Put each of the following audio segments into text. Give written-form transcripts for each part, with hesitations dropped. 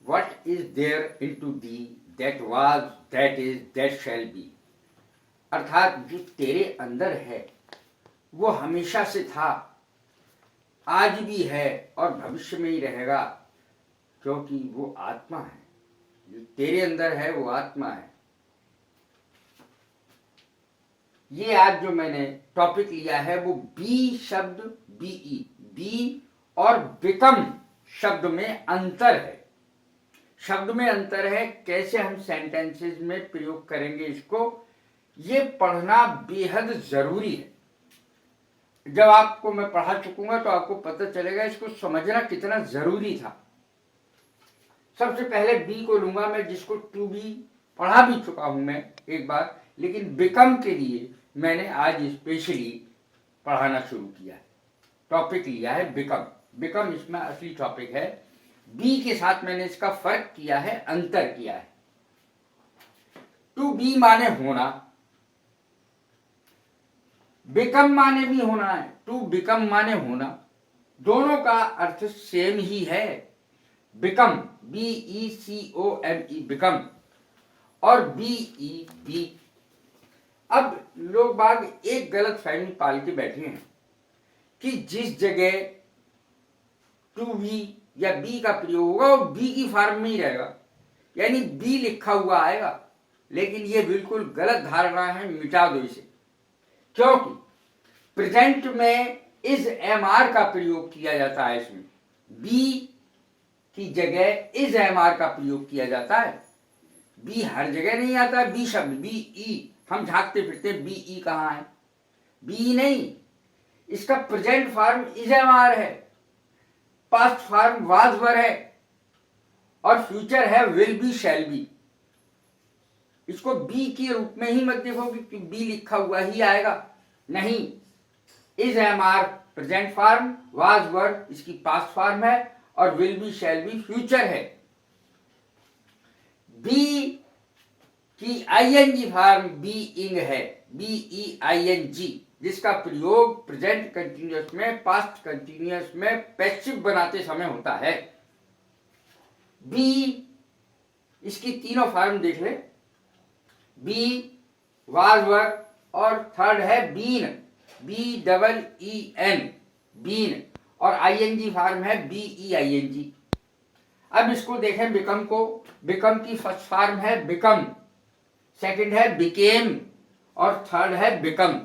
what is there into thee that was, that is, that shall be। अर्थात जो तेरे अंदर है वो हमेशा से था, आज भी है और भविष्य में ही रहेगा, क्योंकि वो आत्मा है। जो तेरे अंदर है वो आत्मा है। ये आज जो मैंने टॉपिक लिया है वो बी शब्द, बीई, बी और बिकम शब्द में अंतर है। शब्द में अंतर है, कैसे हम सेंटेंसेस में प्रयोग करेंगे इसको, ये पढ़ना बेहद जरूरी है। जब आपको मैं पढ़ा चुकूंगा तो आपको पता चलेगा इसको समझना कितना जरूरी था। सबसे पहले बी को लूंगा मैं, जिसको टू बी पढ़ा भी चुका हूं मैं एक बार, लेकिन बिकम के लिए मैंने आज स्पेशली पढ़ाना शुरू किया है। टॉपिक लिया है बिकम। बिकम इसमें असली टॉपिक है। बी के साथ मैंने इसका फर्क किया है, अंतर किया है। टू बी माने होना, बिकम माने भी होना है, टू बिकम माने होना, दोनों का अर्थ सेम ही है। बिकम, BECOME, बिकम, और BE, बी। अब लोग बाग एक गलत फहमी पाल के बैठे हैं कि जिस जगह टू बी या बी का प्रयोग होगा वो बी की फॉर्म में ही रहेगा, यानी बी लिखा हुआ आएगा। लेकिन ये बिल्कुल गलत धारणा है, मिटा दो इसे। क्योंकि प्रेजेंट में इज एमआर का प्रयोग किया जाता है। इसमें बी की जगह इज एमआर का प्रयोग किया जाता है। बी हर जगह नहीं आता। बी शब्द, BE, हम झांकते फिरते BE कहाँ है, बी नहीं। इसका प्रेजेंट फॉर्म इज एमआर है, पास्ट फॉर्म वाज वर है, और फ्यूचर है विल बी, शैल बी। इसको बी के रूप में ही मत देखो कि बी लिखा हुआ ही आएगा, नहीं। Is MR present form, was वर इसकी पास्ट फॉर्म है, और will be, shall be future है। बी की आईएनजी फॉर्म बीइंग है, BEING, जिसका प्रयोग प्रेजेंट कंटिन्यूअस में, पास्ट कंटिन्यूअस में पैसिव बनाते समय होता है। बी, इसकी तीनों फॉर्म देख ले, बी, वाज वर, और थर्ड है बीन, BEEN, बीन, और आईएनजी फॉर्म है BEING। अब इसको देखें बिकम को। बिकम की फर्स्ट फॉर्म है बिकम, सेकंड है बिकेम, और थर्ड है बिकम।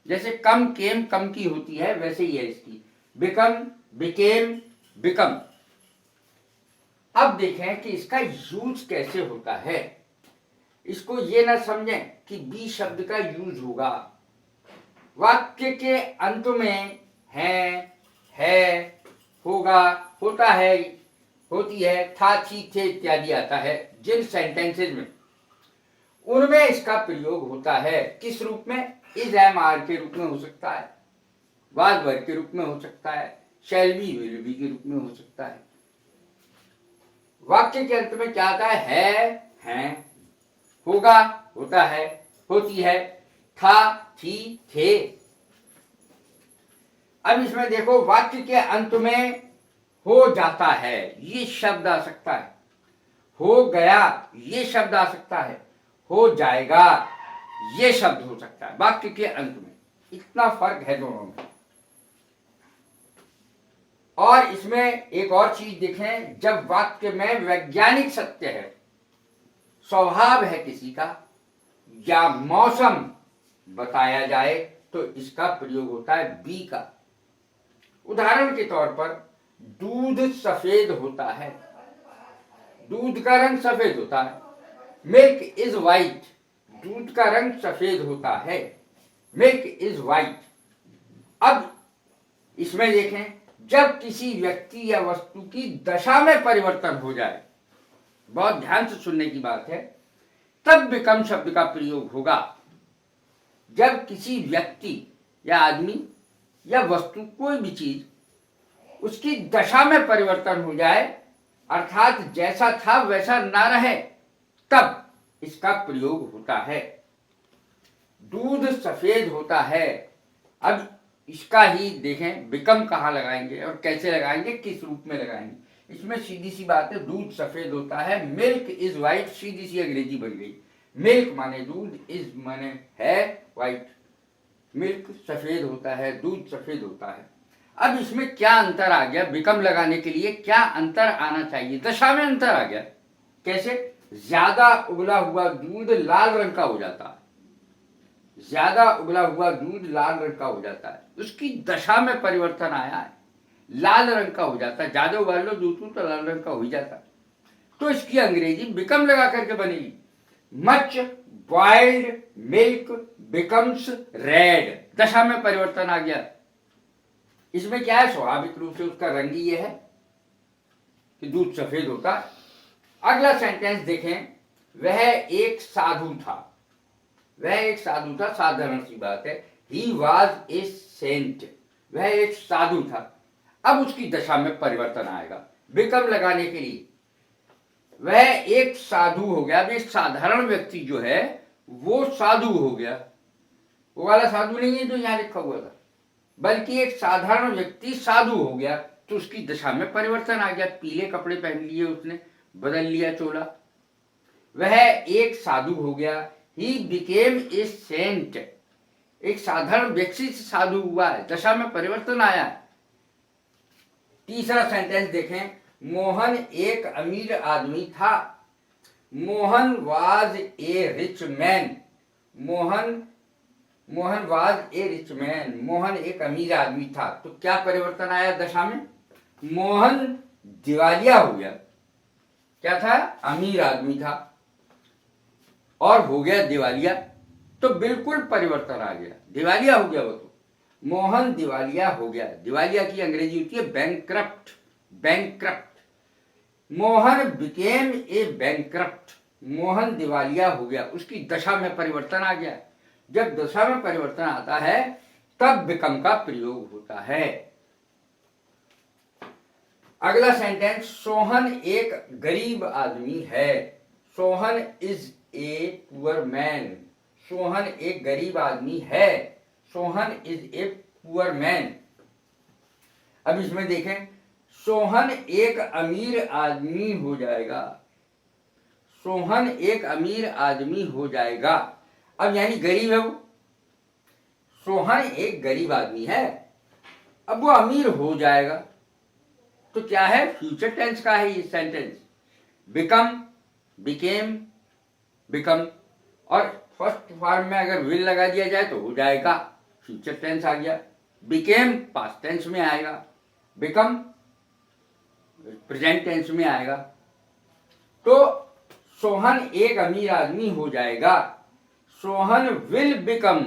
जैसे कम केम कम की होती है, वैसे ही है इसकी। Become, became, become. अब देखें कि इसका यूज कैसे होता है। इसको ये ना समझें कि बी शब्द का यूज होगा वाक्य के अंत में है, होगा, होता है, होती है, था, थी, थे इत्यादि आता है। जिन सेंटेंसेज में, उनमें इसका प्रयोग होता है। किस रूप में? इज एम आर के रूप में हो सकता है, वाज वर के रूप में हो सकता है, शैल बी, विल बी के रूप में हो सकता है। वाक्य के अंत में क्या आता है, होगा, होता है, होती है, था, थी, थे। अब इसमें देखो, वाक्य के अंत में हो जाता है, ये शब्द आ सकता है। हो गया, ये शब्द आ सकता है। हो जाएगा, ये शब्द हो सकता है वाक्य के अंत में। इतना फर्क है दोनों में। और इसमें एक और चीज देखें, जब वाक्य में वैज्ञानिक सत्य है, स्वभाव है किसी का, या मौसम बताया जाए, तो इसका प्रयोग होता है बी का। उदाहरण के तौर पर, दूध सफेद होता है, दूध का रंग सफेद होता है। मिल्क इज व्हाइट, दूध का रंग सफेद होता है, मिल्क इज व्हाइट। अब इसमें देखें, जब किसी व्यक्ति या वस्तु की दशा में परिवर्तन हो जाए, बहुत ध्यान से सुनने की बात है, तब बिकम शब्द का प्रयोग होगा। जब किसी व्यक्ति या आदमी या वस्तु, कोई भी चीज, उसकी दशा में परिवर्तन हो जाए, अर्थात जैसा था वैसा ना रहे, तब इसका प्रयोग होता है। दूध सफेद होता है। अब इसका ही देखें, बिकम कहाँ लगाएंगे और कैसे लगाएंगे, किस रूप में लगाएंगे। इसमें सीधी सी बात है, दूध सफेद होता है, मिल्क इज व्हाइट, सीधी सी अंग्रेजी बन गई। मिल्क माने दूध, इज माने है, व्हाइट, मिल्क सफेद होता है, दूध सफेद होता है। अब इसमें क्या अंतर आ गया, बिकम लगाने के लिए क्या अंतर आना चाहिए, दशा में अंतर आ गया। कैसे? ज्यादा उबला हुआ दूध लाल रंग का हो जाता है, ज्यादा उबला हुआ दूध लाल रंग का हो जाता है, उसकी दशा में परिवर्तन आया है, लाल रंग का हो जाता है। ज्यादा उबाल लो दूध को तो लाल रंग का हो ही जाता है। तो इसकी अंग्रेजी बिकम लगा करके बनेगी, much boiled milk becomes red, दशा में परिवर्तन आ गया। इसमें क्या है, स्वाभाविक रूप से उसका रंग ही यह है कि दूध सफेद होता है। अगला सेंटेंस देखें, वह एक साधु था, वह एक साधु था, साधारण सी बात है, ही वॉज ए सेंट, वह एक साधु था। अब उसकी दशा में परिवर्तन आएगा बिकम लगाने के लिए, वह एक साधु हो गया। अब एक साधारण व्यक्ति जो है वो साधु हो गया, वो वाला साधु नहीं है जो यहां लिखा हुआ था, बल्कि एक साधारण व्यक्ति साधु हो गया, तो उसकी दशा में परिवर्तन आ गया। पीले कपड़े पहन लिए उसने, बदल लिया चोला, वह एक साधु हो गया। ही बिकेम ए सेंट, एक साधारण व्यक्ति से साधु हुआ है, दशा में परिवर्तन आया है। तीसरा सेंटेंस देखें, मोहन एक अमीर आदमी था, Mohan was a rich man, Mohan was a rich man, Mohan एक अमीर आदमी था। तो क्या परिवर्तन आया दशा में, मोहन दिवालिया हो गया, क्या था, अमीर आदमी था और हो गया दिवालिया, तो बिल्कुल परिवर्तन आ गया, दिवालिया हो गया वो, तो मोहन दिवालिया हो गया। दिवालिया की अंग्रेजी होती है bankrupt, bankrupt. Mohan became a bankrupt, Mohan दिवालिया हो गया, उसकी दशा में परिवर्तन आ गया। जब दशा में परिवर्तन आता है तब बिकम का प्रयोग होता है। अगला सेंटेंस, सोहन एक गरीब आदमी है, Sohan is a poor man, Sohan एक गरीब आदमी है, Sohan is a poor man. अब इसमें देखें, सोहन एक अमीर आदमी हो जाएगा, सोहन एक अमीर आदमी हो जाएगा। अब यानी गरीब है वो, सोहन एक गरीब आदमी है, अब वो अमीर हो जाएगा। तो क्या है, फ्यूचर टेंस का है ये सेंटेंस, बिकम, बिकेम, बिकम, और फर्स्ट फॉर्म में अगर विल लगा दिया जाए तो हो जाएगा, फ्यूचर टेंस आ गया। बिकेम पास्ट टेंस में आएगा, बिकम प्रेजेंट टेंस में आएगा। तो सोहन एक अमीर आदमी हो जाएगा, Sohan will become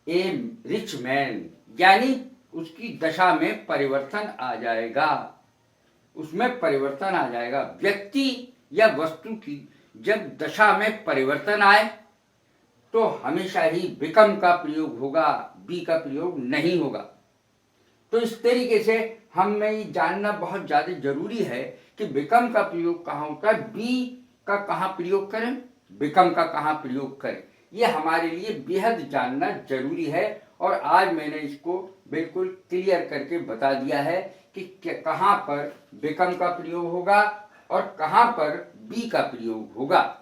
a rich man, यानी उसकी दशा में परिवर्तन आ जाएगा, उसमें परिवर्तन आ जाएगा। व्यक्ति या वस्तु की जब दशा में परिवर्तन आए तो हमेशा ही बिकम का प्रयोग होगा, बी का प्रयोग नहीं होगा। तो इस तरीके से हमें ये जानना बहुत ज्यादा जरूरी है कि बिकम का प्रयोग कहाँ होता है, बी का कहाँ प्रयोग करें, बिकम का कहाँ प्रयोग करें, ये हमारे लिए बेहद जानना जरूरी है। और आज मैंने इसको बिल्कुल क्लियर करके बता दिया है कि कहाँ पर बिकम का प्रयोग होगा और कहाँ पर बी का प्रयोग होगा।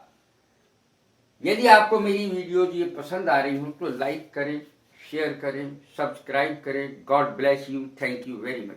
यदि आपको मेरी वीडियोज ये पसंद आ रही हो तो लाइक करें, शेयर करें, सब्सक्राइब करें। God bless you, thank you very much.